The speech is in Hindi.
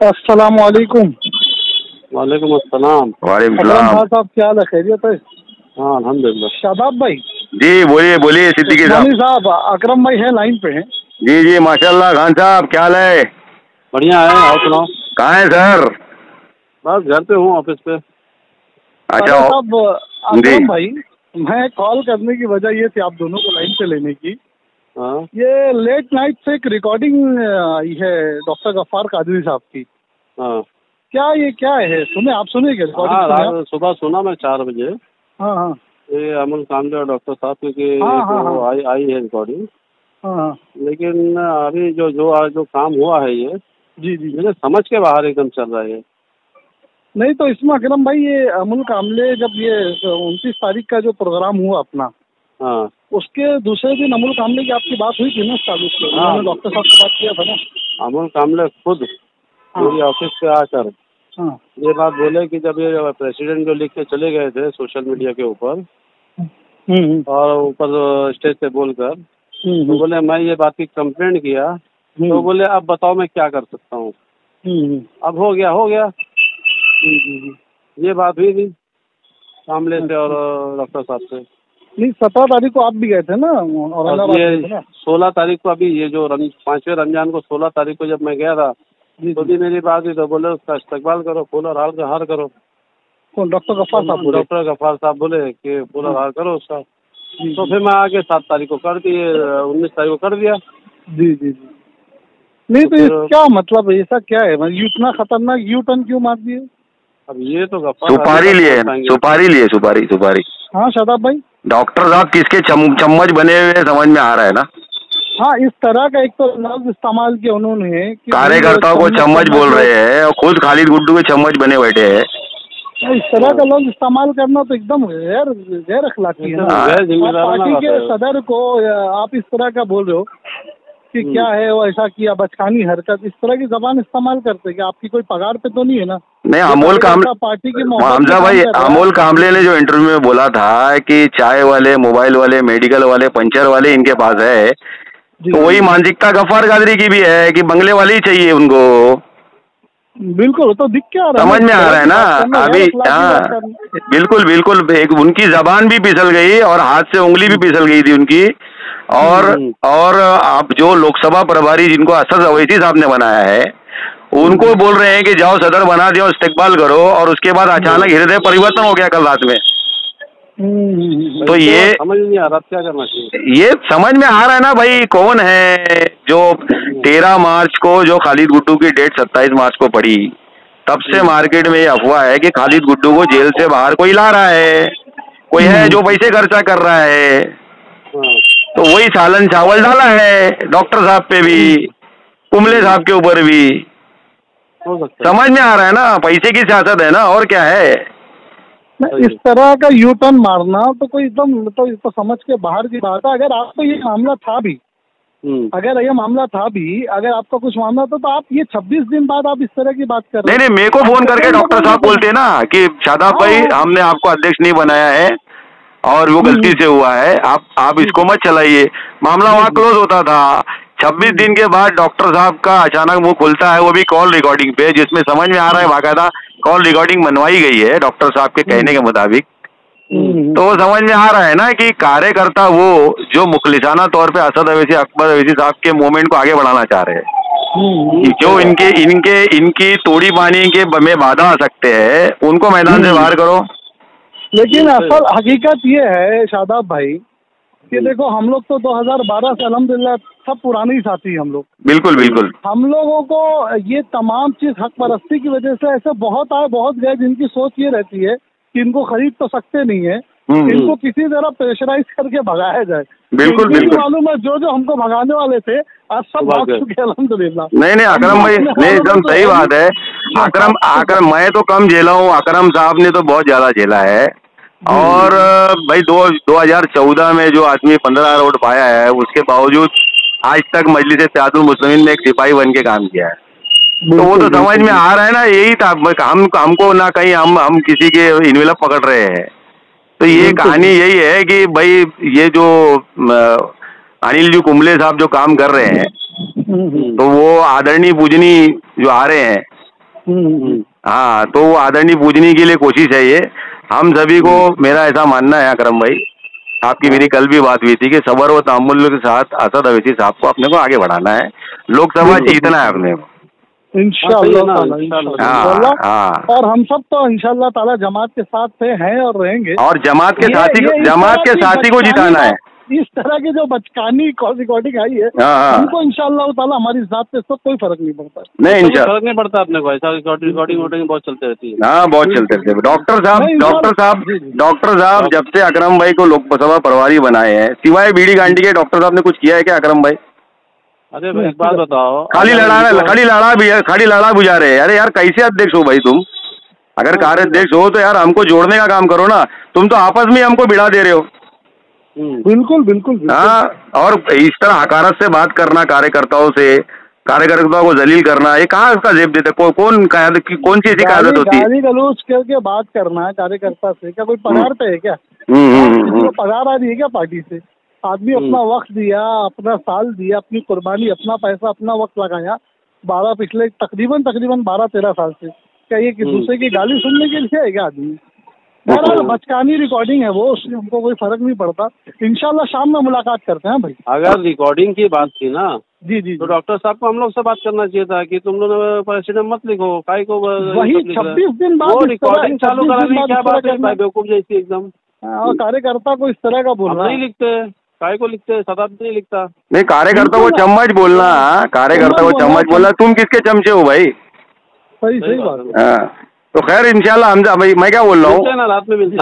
अस्सलाम वालेकुम। वालेकुम अस्सलाम। वालेकुम अकरम सलाम। साहब क्या हाल है, खैरियत है? हाँ अल्हम्दुलिल्लाह। शादाब भाई। जी बोलिए बोलिए सिद्दीकी उस्मानी साहब। साहब, अकरम भाई है लाइन पे हैं। जी जी माशाल्लाह। खान साहब क्या हाल है? बढ़िया है, आप सुनाओ। कहाँ है सर? बस घर पे हूँ, ऑफिस पे। अच्छा अरे साहब, जी अकरम भाई, मैं कॉल करने की वजह ये थी आप दोनों को लाइन पे लेने की। हाँ ये लेट नाइट से एक रिकॉर्डिंग आई है डॉक्टर गफ्फार कादरी साहब की। हाँ ये क्या है? सुने आप? सुने क्या हाँ, रिकॉर्डिंग? रात सुबह सुना मैं 4 बजे। हाँ हाँ ये अमल कामले और डॉक्टर साहब की हाँ हाँ हाँ आई है रिकॉर्डिंग। हाँ हाँ। लेकिन अभी जो काम हुआ है ये जी जी। मेरे समझ के बाहर एकदम चल रहा है। नहीं तो इसमें अकरम भाई, ये अमुल कामले जब ये 29 तारीख का जो प्रोग्राम हुआ अपना, हाँ उसके दूसरे दिन अमुल कामले की आपकी बात हुई थी ना चालू से? उन्होंने डॉक्टर साहब से बात किया था ना? अमल कामले खुद मेरी ऑफिस पे आकर हाँ ये बात बोले कि जब ये प्रेसिडेंट जो लिख के चले गए थे सोशल मीडिया के ऊपर और ऊपर स्टेज पे बोलकर, तो बोले मैं ये बात की कंप्लेंट किया, तो बोले अब बताओ मैं क्या कर सकता हूँ। अब हो गया ये बात हुई थी कामले से और डॉक्टर साहब से। नहीं, 17 तारीख को आप भी गए थे ना और औरंगाबाद ये गए थे ना? 16 तारीख को, अभी ये जो 5वें रमजान को 16 तारीख को जब मैं गया था तो भी मेरी बात हुई, तो बोले उसका इस्तेकबाल करो, फूल और हार करो। कौन? डॉक्टर गफ्फार साहब बोले? डॉक्टर गफ्फार साहब बोले कि फूल और हार करो उसका। तो फिर मैं आगे 7 तारीख को कर दिए, 19 तारीख को कर दिया। जी जी जी। नहीं तो क्या मतलब ऐसा क्या है? मतलब इतना खतरनाक यू टर्न क्यों मार दिए? अब ये तो गफ्फार सुपारी लिए सुपारी। हाँ शादाब भाई। डॉक्टर साहब किसके चम्मच बने हुए समझ में आ रहा है ना? हाँ, इस तरह का एक तो लफ्ज इस्तेमाल किया उन्होंने कि कार्यकर्ताओं को चम्मच बोल रहे हैं और खुद खालिद गुड्डू के चम्मच बने बैठे हैं। इस तरह का लफ्ज इस्तेमाल करना तो एकदम गैर अखलाकी है ना। पार्टी के सदर को आप इस तरह का बोल रहे हो कि क्या है वो ऐसा किया, बचकानी हरकत, इस तरह की जबान इस्तेमाल करते कि आपकी कोई पगार पे तो नहीं है ना? नहीं, अमोल कामले पार्टी की हमजा भाई, अमोल कामले ने जो इंटरव्यू में बोला था कि चाय वाले, मोबाइल वाले, मेडिकल वाले, पंचर वाले इनके पास है, तो वही मानसिकता गफ्फार कादरी की भी है कि बंगले वाले ही चाहिए उनको। बिल्कुल, तो दिख क्या रहा है? समझ में आ रहा है ना अभी? हाँ बिल्कुल बिल्कुल। एक उनकी जबान भी फिसल गई और हाथ से उंगली भी फिसल गई थी उनकी। और आप जो लोकसभा प्रभारी जिनको असद अवैसी साहब ने बनाया है, उनको बोल रहे हैं कि जाओ सदर बना दिया, इस्तेकबाल करो, और उसके बाद अचानक हृदय परिवर्तन हो गया कल रात में। तो ये समझ नहीं आ रहा क्या करना चाहिए। ये समझ में आ रहा है ना भाई, कौन है जो 13 मार्च को जो खालिद गुड्डू की डेट 27 मार्च को पड़ी, तब से मार्केट में ये अफवाह है कि खालिद गुड्डू को जेल से बाहर कोई ला रहा है, कोई है जो पैसे खर्चा कर रहा है। तो वही सालन चावल डाला है डॉक्टर साहब पे भी, कुंबले साहब के ऊपर भी। समझ में आ रहा है ना, पैसे की सियासत है ना, और क्या है। इस तरह का यू टर्न मारना तो कोई एकदम तो समझ के बाहर की बात है। अगर आपको ये मामला था भी, अगर आपका कुछ मामला था, तो आप ये 26 दिन बाद आप इस तरह की बात कर रहे हैं। नहीं, मेरे को फोन करके डॉक्टर साहब बोलते ना कि शादाब भाई हमने आपको अध्यक्ष नहीं बनाया है और वो गलती से हुआ है, आप इसको मत चलाइए। मामला वहाँ क्लोज होता था। 26 दिन के बाद डॉक्टर साहब का अचानक मुंह खुलता है, वो भी कॉल रिकॉर्डिंग पे, जिसमें समझ में आ रहा है बाकायदा कॉल रिकॉर्डिंग बनवाई गई है डॉक्टर साहब के कहने के मुताबिक। तो समझ में आ रहा है ना कि कार्यकर्ता वो जो मुखलिसाना तौर पे असद अवैसी, अकबर अवैसी साहब के मूवमेंट को आगे बढ़ाना चाह रहे हैं, जो इनकी तोड़ी पानी के में बाधा आ सकते हैं, उनको मैदान से बाहर करो। लेकिन असल हकीकत ये है शादाब भाई कि देखो, हम लोग तो 2012 से अल्हम्दुलिल्लाह सब पुराने ही साथी हम लोग। बिल्कुल बिल्कुल। हम लोगों को ये तमाम चीज हक परस्ती की वजह से ऐसे बहुत आए बहुत गए जिनकी सोच ये रहती है कि इनको खरीद तो सकते नहीं है, इनको किसी तरह प्रेशराइज करके भगाया जाए। बिल्कुल बिल्कुल। मालूम है जो हमको भगाने वाले थे आज सब भाग चुके अल्हम्दुलिल्लाह। नहीं अकरम भाई, नहीं एकदम सही बात है। अकरम मैं तो कम झेला हूँ, अकरम साहब ने तो बहुत ज्यादा झेला है। और भाई 2014 में जो आदमी 15 वोट पाया है, उसके बावजूद आज तक मजलिस इत्तेहादुल मुस्लिमीन में एक सिपाही बन के काम किया है। तो वो तो समझ में आ रहा है ना, यही था। हमको ना कहीं हम किसी के इन्वेलप पकड़ रहे हैं, तो ये कहानी यही है कि भाई ये जो अनिल जी कुंबले साहब जो काम कर रहे हैं, तो वो आदरणीय पूजनी जो आ रहे हैं, हाँ, तो वो आदरणीय पूजनी के लिए कोशिश है ये। हम सभी को, मेरा ऐसा मानना है अकरम भाई, आपकी मेरी कल भी बात हुई थी कि सबर व तामुल के साथ असद अवैसी साहब को अपने को आगे बढ़ाना है, लोकसभा जीतना है अपने को इंशाअल्लाह। और हम सब तो इंशाअल्लाह ताला जमात के साथ हैं और रहेंगे, और जमात के साथी को जिताना है। इस तरह की जो बचकानी रिकॉर्डिंग आई है, हमको इंशाअल्लाह ताला हमारी जात से सब कोई फर्क नहीं पड़ता। नहीं, फर्क नहीं पड़ता अपने को, ऐसा रिकॉर्डिंग बहुत चलते रहती है। हाँ, बहुत चलते रहते हैं। डॉक्टर साहब जब से अकरम भाई को लोकसभा प्रभारी बनाए हैं, सिवाय बीड़ी गांडी के डॉक्टर साहब ने कुछ किया है क्या अकरम भाई? अरे भाई एक बात बताओ, खाली लड़ा बुझा रहे हैं। अरे यार, कैसे अध्यक्ष हो भाई तुम? अगर कार्याध्यक्ष हो तो यार हमको जोड़ने का काम करो ना, तुम तो आपस में हमको भिड़ा दे रहे हो। बिल्कुल। हाँ, और इस तरह हकारत से बात करना कार्यकर्ताओं को जलील करना, ये कहाँ उसका जेब देते? कौन सी ऐसी आदत होती है? गाली गलौज करके बात करना कार्यकर्ता से, क्या कोई पगार पे है क्या? पगार आ रही है क्या पार्टी से? आदमी अपना वक्त दिया, अपना साल दिया, अपनी कुर्बानी, अपना पैसा, अपना वक्त लगाया, पिछले तकरीबन 12-13 साल से। क्या ये दूसरे की गाली सुनने के लिए है क्या आदमी? बचकानी रिकॉर्डिंग है वो, उससे हमको कोई फर्क नहीं पड़ता। इंशाल्लाह शाम में मुलाकात करते हैं भाई। अगर रिकॉर्डिंग की बात थी ना, जी, तो डॉक्टर साहब को हम लोग से बात करना चाहिए था कि तुम लोग प्रेसिडेंट मत लिखो, काय को वही 26 दिन बाद रिकॉर्डिंग चालू कराने क्या बात है बेवकूफ जैसी एकदम। और कार्यकर्ता को इस तरह का बोलना नहीं लिखते, काय को लिखते, शताब्दी नहीं लिखता। नहीं, कार्यकर्ता को चम्मच बोलना, तुम किसके चमचे हो भाई? सही बात है। तो खैर इंशाल्लाह, मैं क्या बोल रहा हूँ, रात में मिलते हैं।